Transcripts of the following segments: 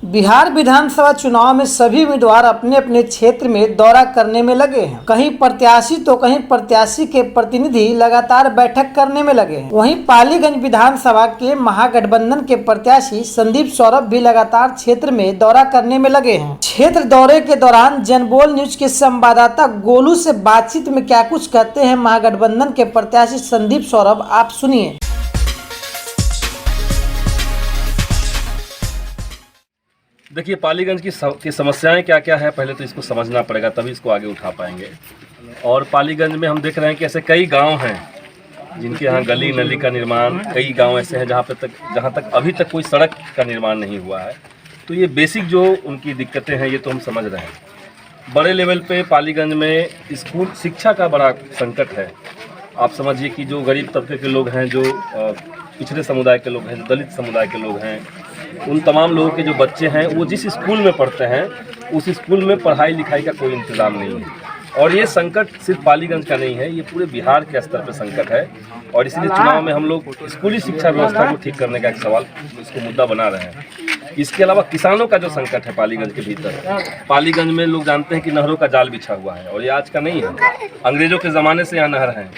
बिहार विधानसभा चुनाव में सभी उम्मीदवार अपने अपने क्षेत्र में दौरा करने में लगे हैं। कहीं प्रत्याशी तो कहीं प्रत्याशी के प्रतिनिधि लगातार बैठक करने में लगे हैं। वहीं पालीगंज विधानसभा के महागठबंधन के प्रत्याशी संदीप सौरभ भी लगातार क्षेत्र में दौरा करने में लगे हैं। क्षेत्र दौरे के दौरान जनबोल न्यूज के संवाददाता गोलू से बातचीत में क्या कुछ कहते हैं महागठबंधन के प्रत्याशी संदीप सौरभ, आप सुनिए। देखिए, पालीगंज की समस्याएं क्या क्या है, पहले तो इसको समझना पड़ेगा, तभी इसको आगे उठा पाएंगे। और पालीगंज में हम देख रहे हैं कि ऐसे कई गांव हैं जिनके यहाँ गली नली का निर्माण, कई गांव ऐसे हैं जहाँ तक अभी तक कोई सड़क का निर्माण नहीं हुआ है। तो ये बेसिक जो उनकी दिक्कतें हैं ये तो हम समझ रहे हैं। बड़े लेवल पे पालीगंज में स्कूल शिक्षा का बड़ा संकट है। आप समझिए कि जो गरीब तबके के लोग हैं, जो पिछड़े समुदाय के लोग हैं, जो दलित समुदाय के लोग हैं, उन तमाम लोगों के जो बच्चे हैं वो जिस स्कूल में पढ़ते हैं उस स्कूल में पढ़ाई लिखाई का कोई इंतज़ाम नहीं है। और ये संकट सिर्फ पालीगंज का नहीं है, ये पूरे बिहार के स्तर पर संकट है। और इसलिए चुनाव में हम लोग स्कूली शिक्षा व्यवस्था को ठीक करने का एक सवाल, इसको मुद्दा बना रहे हैं। इसके अलावा किसानों का जो संकट है पालीगंज के भीतर, पालीगंज में लोग जानते हैं कि नहरों का जाल बिछा हुआ है और ये आज का नहीं है, अंग्रेजों के ज़माने से यहाँ नहर है,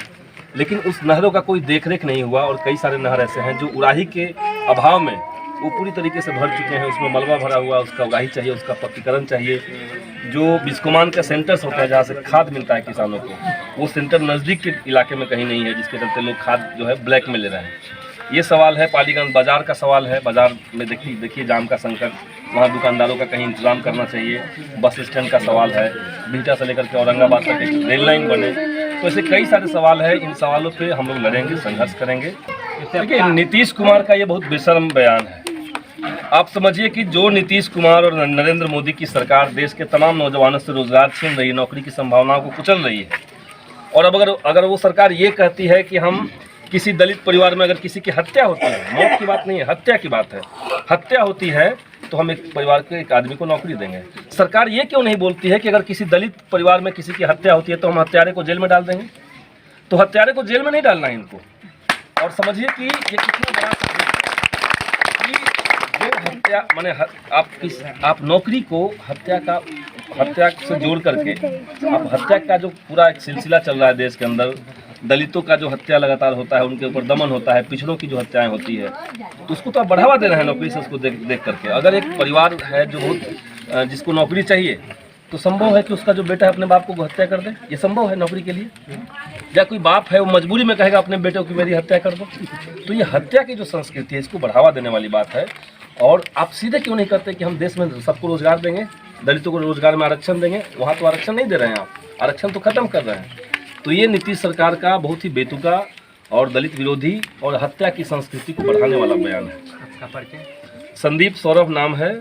लेकिन उस नहरों का कोई देखरेख नहीं हुआ। और कई सारे नहर ऐसे हैं जो उड़ाही के अभाव में वो पूरी तरीके से भर चुके हैं, उसमें मलबा भरा हुआ, उसका उगाही चाहिए, उसका पक्कीकरण चाहिए। जो बिस्कोमान का सेंटर्स होता है जहाँ से खाद मिलता है किसानों को, वो सेंटर नज़दीक के इलाके में कहीं नहीं है, जिसके चलते लोग खाद जो है ब्लैक में ले रहे हैं। ये सवाल है। पालीगंज बाज़ार का सवाल है, बाज़ार में देखिए जाम का संकट, वहाँ दुकानदारों का कहीं इंतज़ाम करना चाहिए। बस स्टैंड का सवाल है, बिहटा से लेकर के औरंगाबाद तक एक रेल लाइन बने। तो ऐसे कई सारे सवाल हैं, इन सवालों पे हम लोग लड़ेंगे, संघर्ष करेंगे। देखिए, नीतीश कुमार का ये बहुत बेशर्म बयान है। आप समझिए कि जो नीतीश कुमार और नरेंद्र मोदी की सरकार देश के तमाम नौजवानों से रोजगार छीन रही है, नौकरी की संभावनाओं को कुचल रही है। और अब अगर वो सरकार ये कहती है कि हम किसी दलित परिवार में अगर किसी की हत्या होती है, मौत की बात नहीं है, हत्या की बात है, हत्या होती है तो हम एक परिवार के एक आदमी को नौकरी देंगे। सरकार ये क्यों नहीं बोलती है कि अगर किसी दलित परिवार में किसी की हत्या होती है तो हम हत्यारे को जेल में डाल देंगे? तो हत्यारे को जेल में नहीं डालना है इनको। और समझिए कि ये कितना बड़ा कि जो हत्या माने आप नौकरी को हत्या से जोड़ करके आप हत्या का जो पूरा एक सिलसिला चल रहा है देश के अंदर, दलितों का जो हत्या लगातार होता है, उनके ऊपर दमन होता है, पिछड़ों की जो हत्याएं होती है, तो उसको तो आप बढ़ावा दे रहे हैं नौकरी से, उसको देख करके। अगर एक परिवार है जो बहुत जिसको नौकरी चाहिए, तो संभव है कि उसका जो बेटा है अपने बाप को हत्या कर दे? ये संभव है नौकरी के लिए? या कोई बाप है वो मजबूरी में कहेगा अपने बेटे की मेरी हत्या कर दो? तो ये हत्या की जो संस्कृति है, इसको बढ़ावा देने वाली बात है। और आप सीधे क्यों नहीं करते कि हम देश में सबको रोजगार देंगे, दलितों को रोजगार में आरक्षण देंगे? वहाँ तो आरक्षण नहीं दे रहे हैं आप, आरक्षण तो खत्म कर रहे हैं। तो ये नीतीश सरकार का बहुत ही बेतुका और दलित विरोधी और हत्या की संस्कृति को बढ़ाने वाला बयान है। आपका परिचय? संदीप सौरभ नाम है,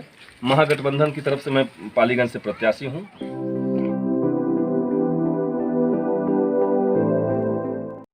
महागठबंधन की तरफ से मैं पालीगंज से प्रत्याशी हूँ।